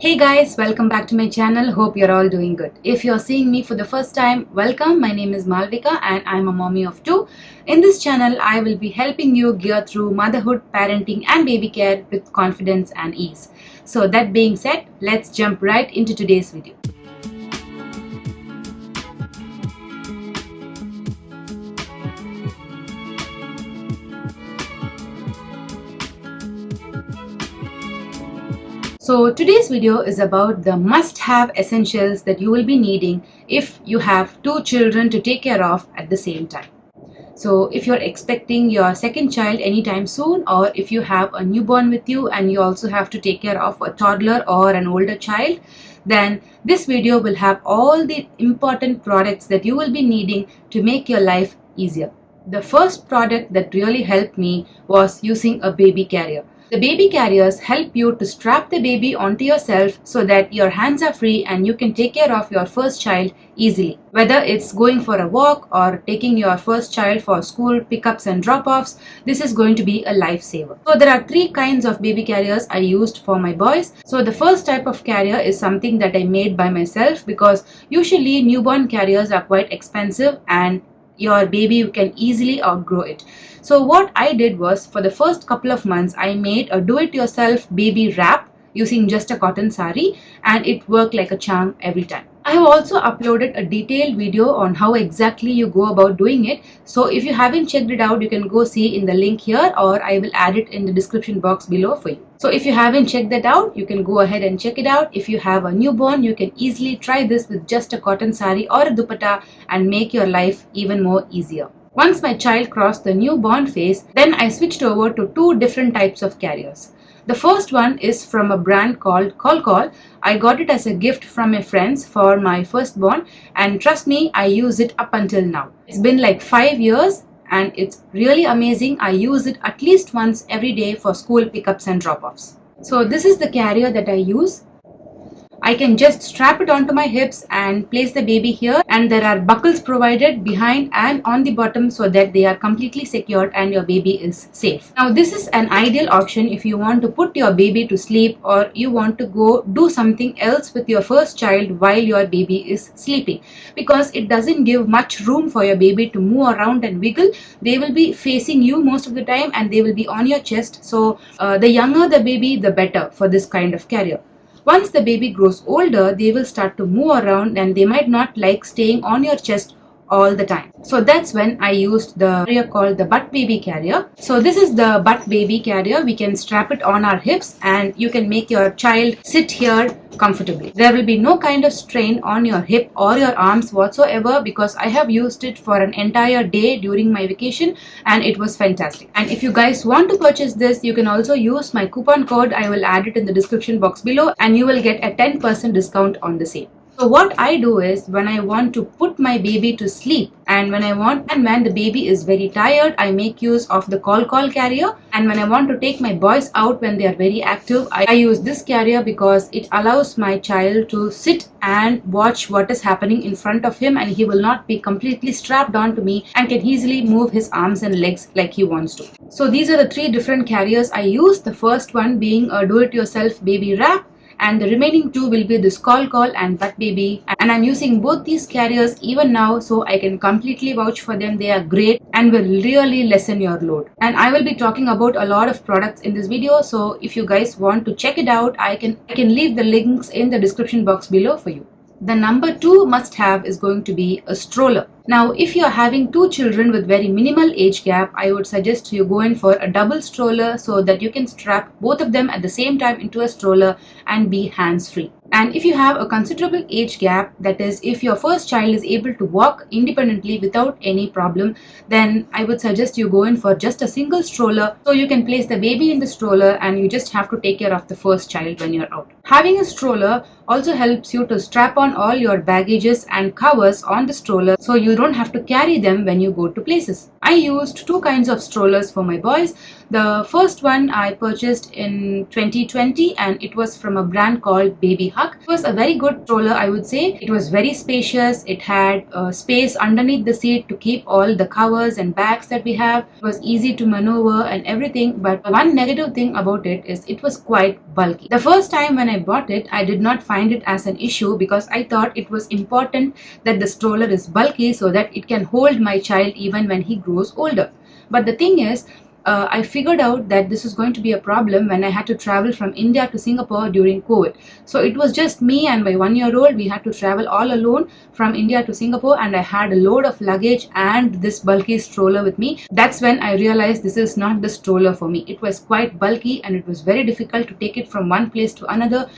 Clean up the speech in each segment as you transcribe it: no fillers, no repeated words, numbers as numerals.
Hey guys, welcome back to my channel. Hope you're all doing good. If you're seeing me for the first time, welcome. My name is Malvika and I'm a mommy of two. In this channel, I will be helping you gear through motherhood, parenting and baby care with confidence and ease. So that being said, let's jump right into today's video. So today's video is about the must-have essentials that you will be needing if you have two children to take care of at the same time. So if you're expecting your second child anytime soon, or if you have a newborn with you and you also have to take care of a toddler or an older child, then this video will have all the important products that you will be needing to make your life easier. The first product that really helped me was using a baby carrier. The baby carriers help you to strap the baby onto yourself so that your hands are free and you can take care of your first child easily. Whether it's going for a walk or taking your first child for school pickups and drop-offs, this is going to be a lifesaver. So there are three kinds of baby carriers I used for my boys. So the first type of carrier is something that I made by myself because usually newborn carriers are quite expensive and your baby can easily outgrow it. So what I did was, for the first couple of months, I made a do-it-yourself baby wrap using just a cotton sari, and it worked like a charm every time. I have also uploaded a detailed video on how exactly you go about doing it. So if you haven't checked it out, you can go see in the link here, or I will add it in the description box below for you. So if you haven't checked that out, you can go ahead and check it out. If you have a newborn, you can easily try this with just a cotton sari or a dupatta and make your life even more easier. Once my child crossed the newborn phase, then I switched over to two different types of carriers. The first one is from a brand called Call. I got it as a gift from my friends for my firstborn, and trust me, I use it up until now. It's been like 5 years and it's really amazing. I use it at least once every day for school pickups and drop-offs. So this is the carrier that I use. I can just strap it onto my hips and place the baby here, and there are buckles provided behind and on the bottom so that they are completely secured and your baby is safe. Now this is an ideal option if you want to put your baby to sleep or you want to go do something else with your first child while your baby is sleeping, because it doesn't give much room for your baby to move around and wiggle. They will be facing you most of the time and they will be on your chest. So the younger the baby, the better for this kind of carrier. Once the baby grows older, they will start to move around and they might not like staying on your chest all the time. So that's when I used the carrier called the butt baby carrier. So this is the butt baby carrier. We can strap it on our hips and you can make your child sit here comfortably. There will be no kind of strain on your hip or your arms whatsoever, because I have used it for an entire day during my vacation and it was fantastic. And if you guys want to purchase this, you can also use my coupon code. I will add it in the description box below and you will get a 10% discount on the same. So what I do is, when I want to put my baby to sleep and when the baby is very tired, I make use of the call carrier. And when I want to take my boys out when they are very active, I use this carrier because it allows my child to sit and watch what is happening in front of him, and he will not be completely strapped onto me and can easily move his arms and legs like he wants to. So these are the three different carriers I use. The first one being a do-it-yourself baby wrap, and the remaining two will be this call and butt baby, and I'm using both these carriers even now, so I can completely vouch for them. They are great and will really lessen your load. And I will be talking about a lot of products in this video, so if you guys want to check it out, I can leave the links in the description box below for you. The number two must have is going to be a stroller. Now, if you're having two children with very minimal age gap, I would suggest you go in for a double stroller so that you can strap both of them at the same time into a stroller and be hands-free. And if you have a considerable age gap, that is, if your first child is able to walk independently without any problem, then I would suggest you go in for just a single stroller, so you can place the baby in the stroller and you just have to take care of the first child when you're out. Having a stroller also helps you to strap on all your baggages and covers on the stroller, so you don't have to carry them when you go to places. I used two kinds of strollers for my boys. The first one I purchased in 2020 and it was from a brand called Baby Hug. It was a very good stroller, I would say. It was very spacious. It had space underneath the seat to keep all the covers and bags that we have. It was easy to maneuver and everything, but one negative thing about it is it was quite bulky. The first time when I bought it, I did not find it as an issue because I thought it was important that the stroller is bulky so that it can hold my child even when he grows older. But the thing is, I figured out that this is going to be a problem when I had to travel from India to Singapore during COVID. So it was just me and my 1-year-old. We had to travel all alone from India to Singapore, and I had a load of luggage and this bulky stroller with me. That's when I realized this is not the stroller for me. It was quite bulky and it was very difficult to take it from one place to another.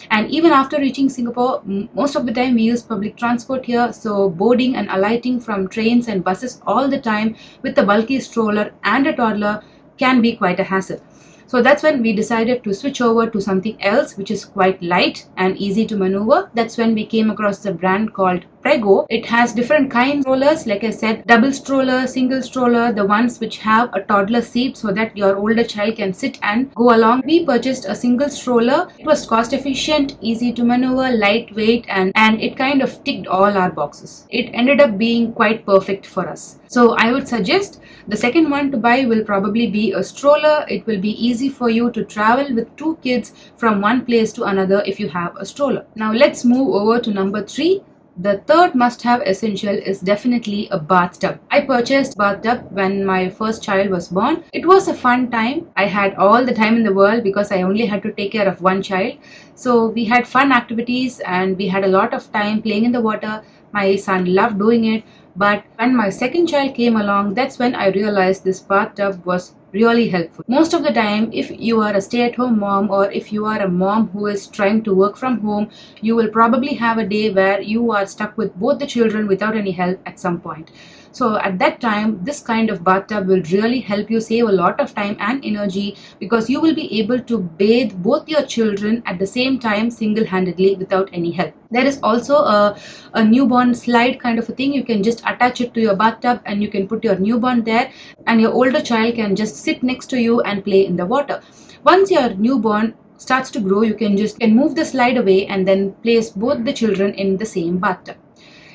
And even after reaching Singapore, most of the time we use public transport here, so boarding and alighting from trains and buses all the time with a bulky stroller and a toddler can be quite a hassle. So that's when we decided to switch over to something else which is quite light and easy to maneuver. That's when we came across the brand called Prego. It has different kinds of strollers, like I said, double stroller, single stroller, the ones which have a toddler seat so that your older child can sit and go along. We purchased a single stroller. It was cost efficient, easy to maneuver, lightweight, and it kind of ticked all our boxes. It ended up being quite perfect for us. So I would suggest the second one to buy will probably be a stroller. It will be easy for you to travel with 2 kids from one place to another if you have a stroller. Now let's move over to number 3. The third must-have essential is definitely a bathtub. I purchased a bathtub when my first child was born. It was a fun time. I had all the time in the world because I only had to take care of one child. So we had fun activities and we had a lot of time playing in the water. My son loved doing it. But when my second child came along, that's when I realized this bathtub was really helpful. Most of the time, if you are a stay-at-home mom or if you are a mom who is trying to work from home, you will probably have a day where you are stuck with both the children without any help at some point. So at that time, this kind of bathtub will really help you save a lot of time and energy because you will be able to bathe both your children at the same time single-handedly without any help. There is also a newborn slide kind of a thing. You can just attach it to your bathtub and you can put your newborn there and your older child can just sit next to you and play in the water. Once your newborn starts to grow, you can move the slide away and then place both the children in the same bathtub.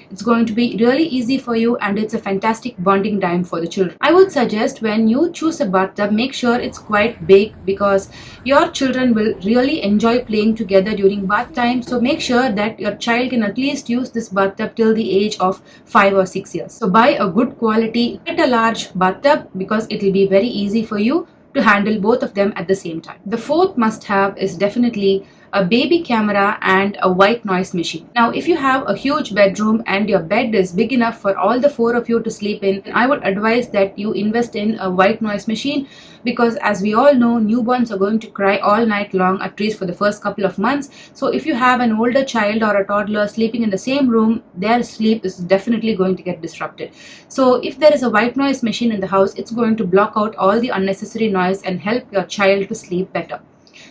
It's going to be really easy for you and it's a fantastic bonding time for the children. I would suggest when you choose a bathtub, make sure it's quite big because your children will really enjoy playing together during bath time. So make sure that your child can at least use this bathtub till the age of 5 or 6 years. So buy a good quality, get a large bathtub because it will be very easy for you to handle both of them at the same time. The fourth must-have is definitely a baby camera and a white noise machine. Now, if you have a huge bedroom and your bed is big enough for all the 4 of you to sleep in, I would advise that you invest in a white noise machine because as we all know, newborns are going to cry all night long, at least for the first couple of months. So if you have an older child or a toddler sleeping in the same room, their sleep is definitely going to get disrupted. So if there is a white noise machine in the house, it's going to block out all the unnecessary noise and help your child to sleep better.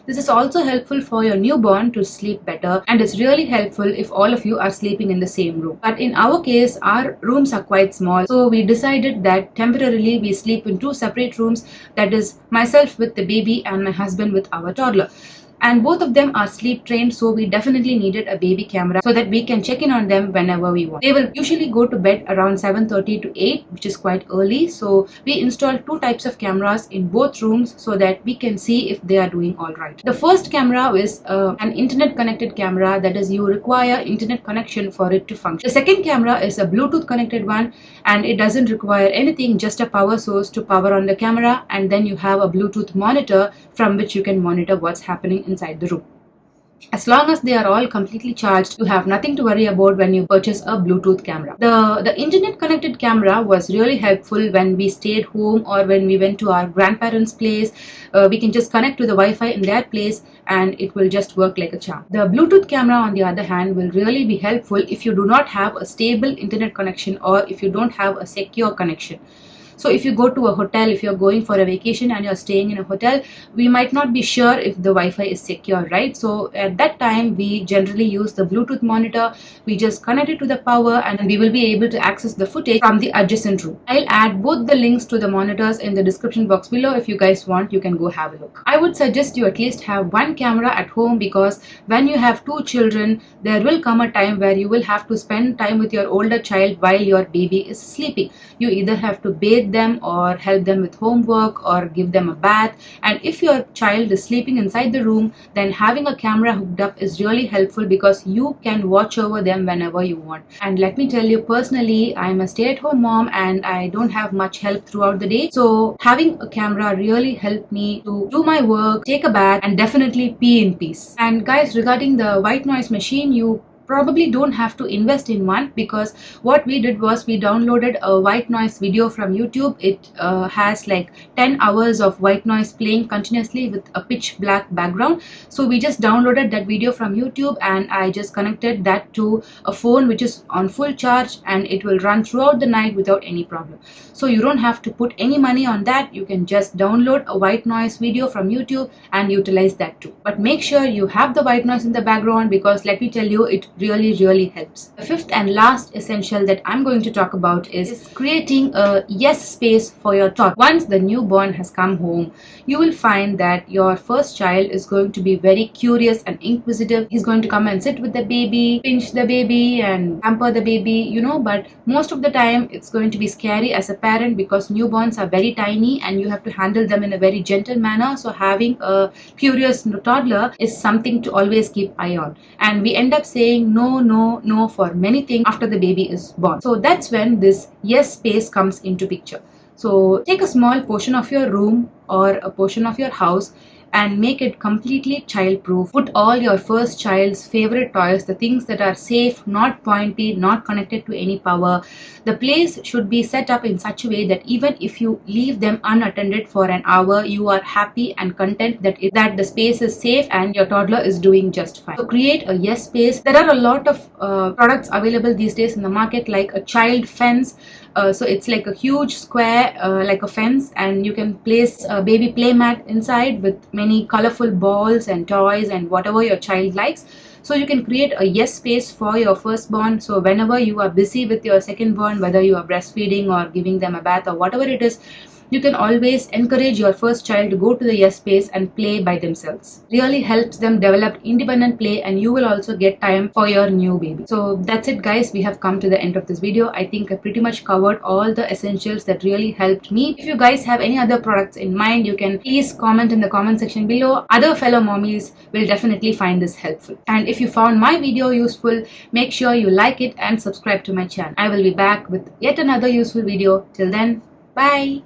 This is also helpful for your newborn to sleep better and is really helpful if all of you are sleeping in the same room. But in our case, our rooms are quite small, so we decided that temporarily we sleep in 2 separate rooms, that is myself with the baby and my husband with our toddler. And both of them are sleep trained, so we definitely needed a baby camera so that we can check in on them whenever we want. They will usually go to bed around 7:30 to 8, which is quite early. So we installed 2 types of cameras in both rooms so that we can see if they are doing all right. The first camera is an internet connected camera, that is you require internet connection for it to function. The second camera is a Bluetooth connected one and it doesn't require anything, just a power source to power on the camera, and then you have a Bluetooth monitor from which you can monitor what's happening inside the room. As long as they are all completely charged, you have nothing to worry about when you purchase a Bluetooth camera. The internet connected camera was really helpful when we stayed home or when we went to our grandparents' place. We can just connect to the Wi-Fi in their place and it will just work like a charm. The Bluetooth camera, on the other hand, will really be helpful if you do not have a stable internet connection or if you don't have a secure connection. So if you go to a hotel, if you're going for a vacation and you're staying in a hotel, we might not be sure if the Wi-Fi is secure, right? So at that time, we generally use the Bluetooth monitor. We just connect it to the power and we will be able to access the footage from the adjacent room. I'll add both the links to the monitors in the description box below. If you guys want, you can go have a look. I would suggest you at least have one camera at home because when you have 2 children, there will come a time where you will have to spend time with your older child while your baby is sleeping. You either have to bathe feed them or help them with homework or give them a bath. And if your child is sleeping inside the room, then having a camera hooked up is really helpful because you can watch over them whenever you want. And let me tell you, personally, I'm a stay-at-home mom and I don't have much help throughout the day. So having a camera really helped me to do my work, take a bath, and definitely pee in peace. And guys, regarding the white noise machine, you probably don't have to invest in one, because what we did was we downloaded a white noise video from YouTube. It has like 10 hours of white noise playing continuously with a pitch black background. So we just downloaded that video from YouTube and I just connected that to a phone which is on full charge, and it will run throughout the night without any problem. So you don't have to put any money on that. You can just download a white noise video from YouTube and utilize that too. But make sure you have the white noise in the background, because let me tell you, it really helps. The fifth and last essential that I'm going to talk about is creating a yes space for your toddler. Once the newborn has come home, you will find that your first child is going to be very curious and inquisitive. He's going to come and sit with the baby, pinch the baby and pamper the baby, but most of the time it's going to be scary as a parent, because newborns are very tiny and you have to handle them in a very gentle manner. So having a curious toddler is something to always keep eye on, and we end up saying no for many things after the baby is born. So that's when this yes space comes into picture. So take a small portion of your room or a portion of your house and make it completely child-proof. Put all your first child's favorite toys, the things that are safe, not pointy, not connected to any power. The place should be set up in such a way that even if you leave them unattended for an hour, you are happy and content that the space is safe and your toddler is doing just fine. So create a yes space. There are a lot of products available these days in the market, like a child fence. So it's like a huge square, like a fence, and you can place a baby play mat inside with many colorful balls and toys and whatever your child likes. So you can create a yes space for your firstborn. So whenever you are busy with your secondborn, whether you are breastfeeding or giving them a bath or whatever it is, you can always encourage your first child to go to the yes space and play by themselves. Really helps them develop independent play, and you will also get time for your new baby. So that's it, guys. We have come to the end of this video. I think I pretty much covered all the essentials that really helped me. If you guys have any other products in mind, you can please comment in the comment section below. Other fellow mommies will definitely find this helpful. And if you found my video useful, make sure you like it and subscribe to my channel. I will be back with yet another useful video. Till then, bye.